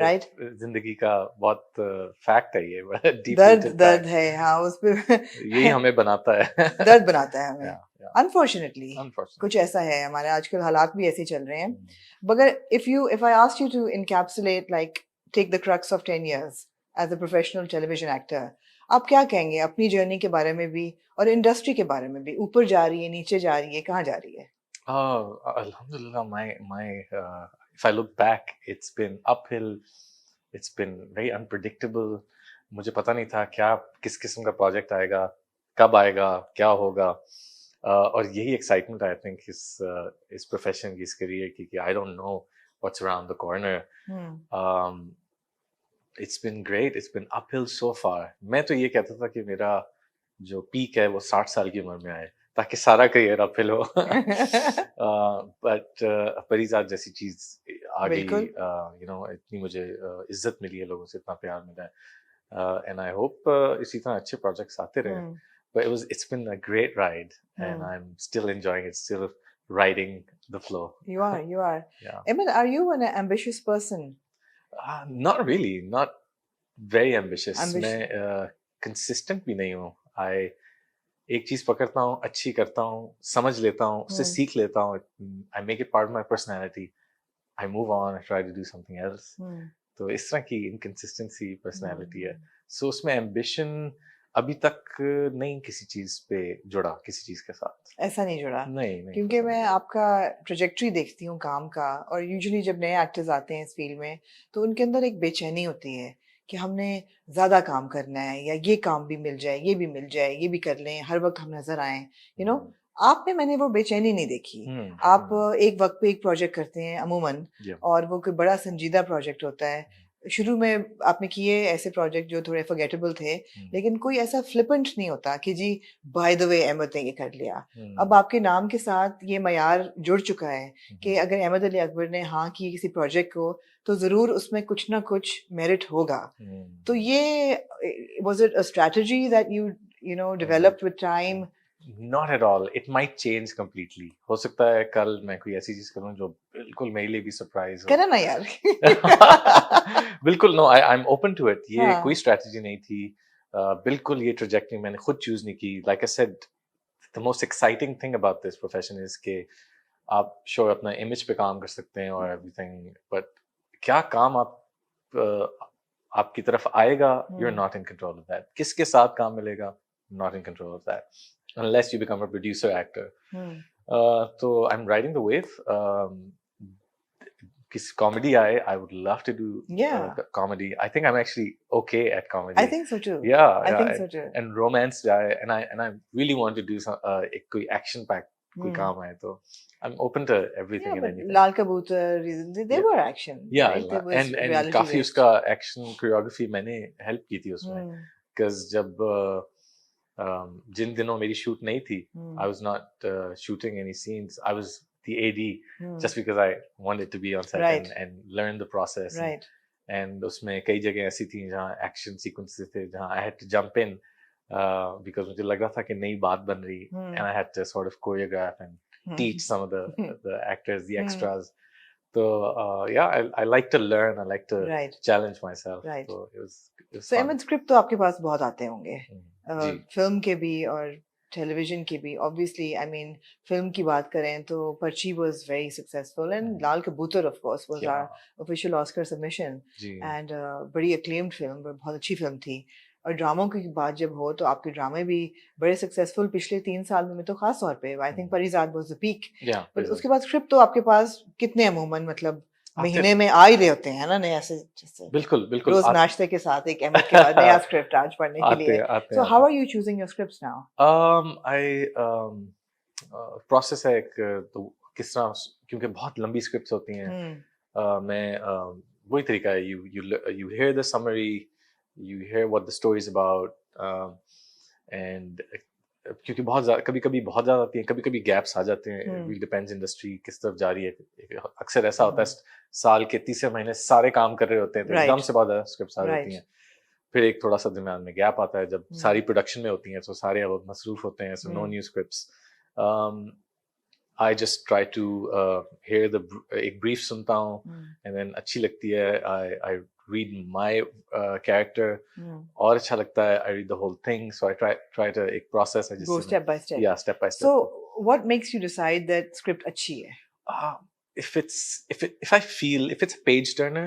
Right जिंदगी का बहुत फैक्ट है ये, बड़ा डीप दर्द रूटेड दर्द फैक्ट। है हाँ उस पे यही हमें बनाता है। दर्द बनाता है हमें या अनफॉर्चुनेटली कुछ अनफॉर्चुनेटली। ऐसा है हमारे आजकल हालात भी ऐसे चल रहे हैं मगर if I ask you to encapsulate like take the crux of 10 years as a professional television actor आप क्या कहेंगे अपनी जर्नी के बारे में भी और इंडस्ट्री के बारे में भी ऊपर जा रही है नीचे जा रही है कहाँ जा रही है Alhamdulillah, if I look back, it's been uphill. It's been very unpredictable. मुझे पता नहीं था क्या किस किस्म का प्रोजेक्ट आएगा, कब आएगा, क्या होगा। और यही एक्साइटमेंट आई थिंक इस प्रोफेशन की, इस करियर की, कि I don't know what's around the corner. It's been great, it's been uphill so far. मैं तो ये कहता था कि मेरा जो पीक है वो 60 साल की उम्र में आए, ताकि सारा करियर अपहिल हो। बट परिजात जैसी चीज आ गई, बिल्कुल इतनी मुझे इज्जत मिली है, लोगों से इतना प्यार मिला है, एंड आई होप इसी तरह अच्छे प्रोजेक्ट्स आते रहे। But it's been a great ride, and I'm still enjoying it, still riding the flow. you are Yeah. Emil, are you an ambitious person? Not really, not very ambitious. मैं Ambitious. consistent भी नहीं हूँ। एक चीज पकड़ता हूँ, अच्छी करता हूँ, समझ लेता हूँ, उससे सीख लेता हूँ। I make it part of my personality. I move on, I try to do something else. तो इस तरह की inconsistency personality है। So उसमें ambition अभी तक नहीं किसी चीज पे जुड़ा, किसी चीज के साथ ऐसा नहीं जुड़ा नहीं क्योंकि मैं आपका ट्रेजेक्टरी देखती हूँ काम का और यूजुअली जब नए एक्टर्स आते हैं इस फील्ड में तो उनके अंदर एक बेचैनी होती है कि हमने ज़्यादा काम करना है या ये काम भी मिल जाए ये भी मिल जाए ये भी कर लें हर वक्त हम नजर आए यू नो आप में मैंने वो बेचैनी नहीं देखी आप एक वक्त पे एक प्रोजेक्ट करते हैं अमूमन और वो कोई बड़ा संजीदा प्रोजेक्ट होता है शुरू में आपने किए ऐसे प्रोजेक्ट जो थोड़े फॉरगेटेबल थे लेकिन कोई ऐसा फ्लिपेंट नहीं होता कि जी बाय द वे अहमद ने ये कर लिया अब आपके नाम के साथ ये मयार जुड़ चुका है कि अगर अहमद अली अकबर ने हाँ की किसी प्रोजेक्ट को तो जरूर उसमें कुछ ना कुछ मेरिट होगा तो ये was it a strategy that you know developed with time? Not at all. It might change completely. हो सकता है कल मैं कोई ऐसी चीज करूं जो बिल्कुल मेरे लिए भी सरप्राइज हो। करा ना यार। बिल्कुल no, I am open to it. ये हाँ। कोई स्ट्रेटजी नहीं थी। बिल्कुल ये ट्रैजेक्टरी मैंने खुद चूज नहीं की। Like I said, the most exciting thing about this profession is के आप श्योर अपना इमेज पे काम कर सकते हैं और एवरीथिंग, बट क्या काम आपकी तरफ आएगा, you are not in control of that. किसके साथ काम मिलेगा, not in control of that unless you become a producer actor. So I'm riding the wave. Kiss comedy I would love to do comedy. I think I'm actually okay at comedy. I think so too. Yeah, I think so too. And romance and I really want to do some कोई action pack कोई काम है तो I'm open to everything and anything. Lal Kabutar, they were action. Yeah, right? There was and काफी उसका action choreography मैंने help की थी उसमें, because जब जिन दिनों मेरी शूट नहीं थी, I was not shooting any scenes. I was the AD just because I wanted to be on set and learn the process. And उसमें कई जगह ऐसी थी जहाँ action sequences थे जहाँ I had to jump in because मुझे लग रहा था कि नई बात बन रही, and I had to sort of choreograph and teach some of the actors, the extras. So yeah, I like to learn. I like to challenge myself. So it was so Ahmed, script तो आपके पास बहुत आते होंगे, film के भी और television की भी। ऑब्वियसली आई मीन फिल्म की बात करें तो Parchi was very successful and Lal Kabootar of course was our official Oscar submission and बड़ी अक्लेम्ड फिल्म, बहुत अच्छी फिल्म थी। और ड्रामों की बात जब हो तो आपके ड्रामे भी बड़े सक्सेसफुल पिछले 3 साल में तो खास तौर पे I think Parijat was the peak. But उसके बाद स्क्रिप्ट तो आपके पास कितने अमूमन मतलब महीने में आ ही रहे होते हैं ना, नया से जैसे बिल्कुल रोज नाश्ते के साथ एक अहमद के बाद नया स्क्रिप्ट आज पढ़ने के लिए। So how are you choosing your scripts now? I process है एक, तो किस तरह, क्योंकि बहुत लंबी स्क्रिप्ट्स होती हैं, मैं वही तरीका है, you hear the summary, you hear what the story is about, and क्योंकि कभी कभी बहुत ज्यादा आती है, कभी कभी गैप्स आ जाते हैं, it depends इंडस्ट्री किस तरफ जा रही है। अक्सर ऐसा होता है साल के तीसरे महीने सारे काम कर रहे होते हैं तो एकदम से बहुत ज्यादा स्क्रिप्ट्स आ जाती हैं, फिर एक थोड़ा सा दरमियान में गैप आता है जब सारी प्रोडक्शन में होती हैं तो सारे अब मसरूफ होते हैं, so no new scripts. I just try to hear the एक brief सुनता हूँ and then अच्छी लगती है I read my character और अच्छा लगता है I read the whole thing so I try to एक process है go step by step. Yeah, step by step. So what makes you decide that script अच्छी है? If I feel if it's a page turner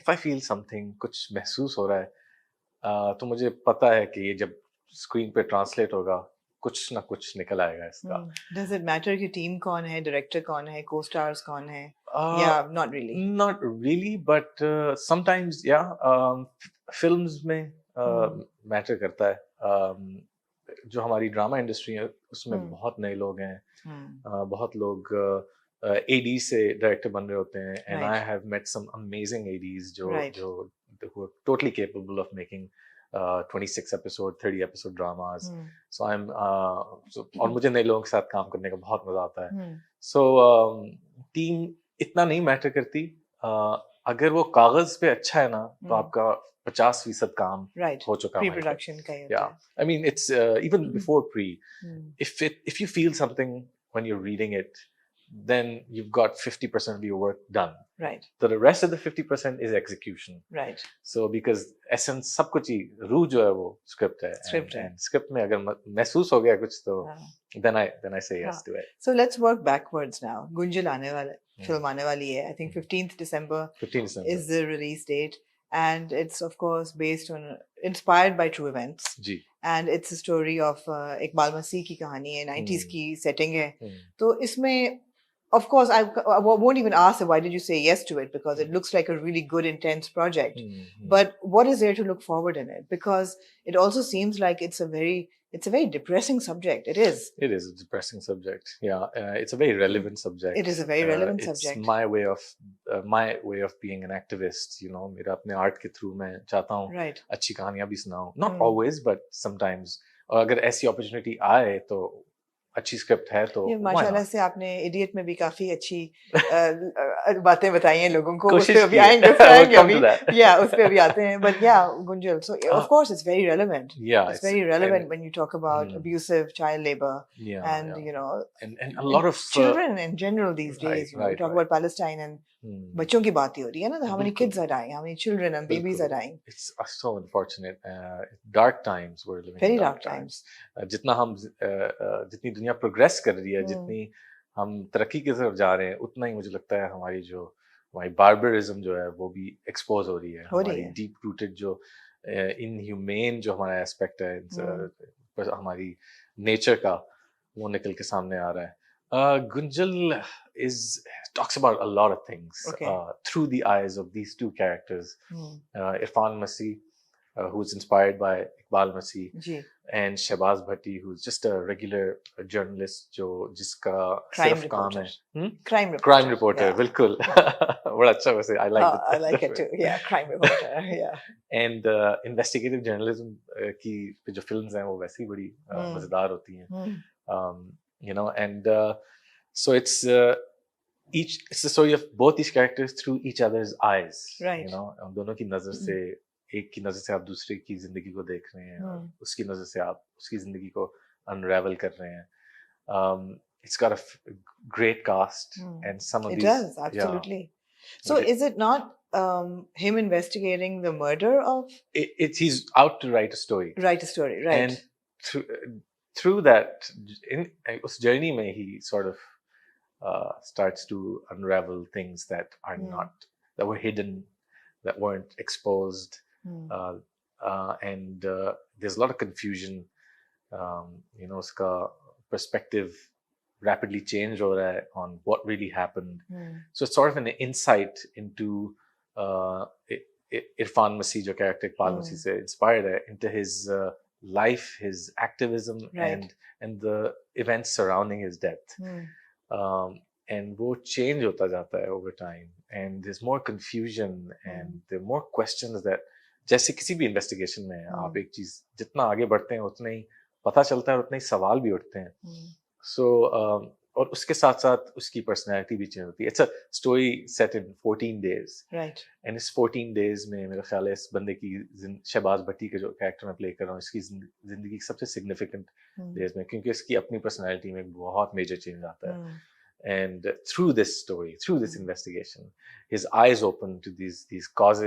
if I feel something कुछ महसूस हो रहा है तो मुझे पता है कि ये जब स्क्रीन पे ट्रांसलेट होगा कुछ ना कुछ निकल आएगा इसका. Does it matter कि टीम कौन है, डायरेक्टर कौन है, co-stars कौन है? Yeah, not really. Not really, but sometimes yeah. Films में मैटर करता है. जो हमारी ड्रामा इंडस्ट्री है उसमें बहुत नए लोग हैं. बहुत लोग AD से डायरेक्टर बन रहे होते हैं and I have met some amazing ADs जो who are totally capable of making 26 episode 30 episode dramas. So I'm और मुझे नए लोगों के साथ काम करने का बहुत मजा आता है. So टीम इतना नहीं मैटर करती. अगर वो कागज पे अच्छा है ना तो आपका 50% काम हो चुका है. Pre-production का ही होता Yeah, I mean it's even before pre. If you feel something when you're reading it, then you've got 50% of your work done. Right. So the rest of the 50% is execution. Right. So because essence सब कुछ ही रूह जो है वो script है. And script में अगर महसूस हो गया कुछ तो then I say yes to it. So let's work backwards now. Gunjal आने वाला फिल्म आने वाली है. I think 15th December is the release date. And it's of course inspired by true events. Ji. And it's a story of Iqbal मसीह की कहानी है, 90s की setting है. तो इसमें of course I won't even ask why did you say yes to it, because it looks like a really good intense project. But what is there to look forward in it? Because it also seems like it's a very depressing subject. It is a depressing subject. Yeah, it's a very relevant subject. It is a very relevant subject. It's my way of being an activist, you know. मेरा अपने art के through मैं चाहता हूँ अच्छी कहानियाँ भी सुनाऊँ. Not always, but sometimes. और अगर ऐसी opportunity आए तो अच्छी स्क्रिप्ट है तो माशाल्लाह से आपने इडियट में भी काफी अच्छी बातें बताई हैं लोगों को. उस पे अभी आएंगे अभी या उस पे अभी आते हैं. But yeah, Gunjal, so of course it's very relevant. Yeah, it's very relevant when you talk about abusive child labor and you know and a lot of children in general these days. You know, we talk about Palestine and बच्चों की बात ही हो रही है ना. How many kids are dying? How many children and babies are dying? It's so unfortunate. Dark times we're living. Very dark times. जितनी दुनिया progress कर रही है, जितनी हम तरक्की की तरफ जा रहे हैं, उतना ही मुझे लगता है हमारी बार्बरिज्म जो है वो भी एक्सपोज हो रही है. हमारी डीप रूटेड जो इनह्यूमेन जो हमारा एस्पेक्ट है हमारी नेचर का, वो निकल के सामने आ रहा है. Gunjal talks about a lot of things through the eyes of these two characters. Irfan Masih, who's inspired by Iqbal Masih, and Shahbaz Bhatti, who's just a regular journalist जिसका सिर्फ काम है crime reporter. बिल्कुल. बड़ा अच्छा वैसे. I like it too. Yeah, crime reporter. Yeah. And investigative journalism की जो films हैं वो वैसे ही बड़ी मजेदार होती हैं. You know, and so it's the story of both these characters through each other's eyes. Right. You know, हम दोनों की नजर से, एक की नजर से आप दूसरे की जिंदगी को देख रहे हैं, और उसकी नजर से आप उसकी जिंदगी को unravel कर रहे हैं. It's got a great cast and some of it these. It does, absolutely. Yeah. So is it not him investigating the murder of? He's out to write a story. Write a story, right? And through that, in us journey mein he sort of starts to unravel things that are that were hidden, that weren't exposed, and there's a lot of confusion. You know, uska perspective rapidly change ho raha hai on what really happened. So it's sort of an insight into Irfan Masih, jo character Iqbal Masih se inspired hai, into his life, his activism, and the events surrounding his death. And वो change होता जाता है over time, and there's more confusion and there are more questions that, जैसे किसी भी investigation में आप एक चीज जितना आगे बढ़ते हैं उतना ही पता चलता है और उतने ही सवाल भी उठते हैं. So और उसके साथ साथ उसकी personality भी change होती है. It's a story set in 14 days. Right. And इस 14 days में मेरा ख्याल है इस बंदे की शहबाज भट्टी का जो कैरेक्टर मैं प्ले कर रहा हूँ, इसकी जिंदगी सबसे significant days में, क्योंकि इसकी अपनी personality में बहुत major change आता है. And through this story, through this Mm. investigation, his eyes opened to these causes